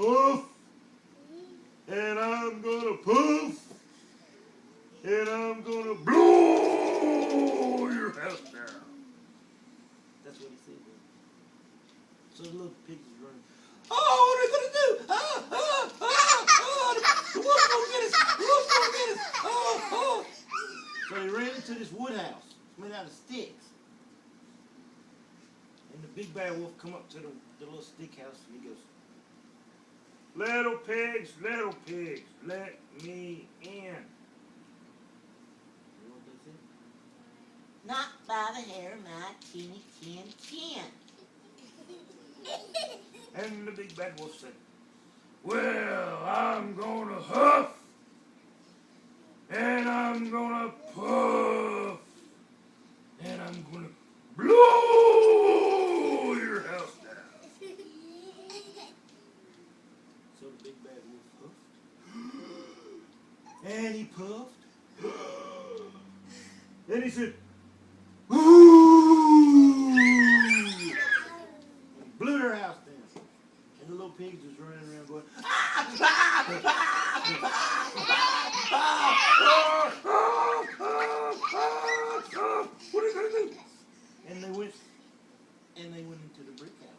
huff, and I'm gonna puff, and I'm gonna blow your house down. That's what he said. So the little pig is running. Oh, what are they gonna do? The wolf's gonna get us! The wolf's gonna get us! Oh. So he ran into this wood house made out of sticks. And the big bad wolf come up to the little stick house and he goes, little pigs, let me in. You know what they said? Not by the hair of my teeny chin. And the big bad wolf said, well, I'm gonna huff, and I'm gonna puff, and I'm gonna blow your house down. So the big bad wolf huffed, and he puffed, and he said, ooh, and he blew their house down. And the little pigs was running around going, ah, ah, ah, ah, ah, ah, ah, ah,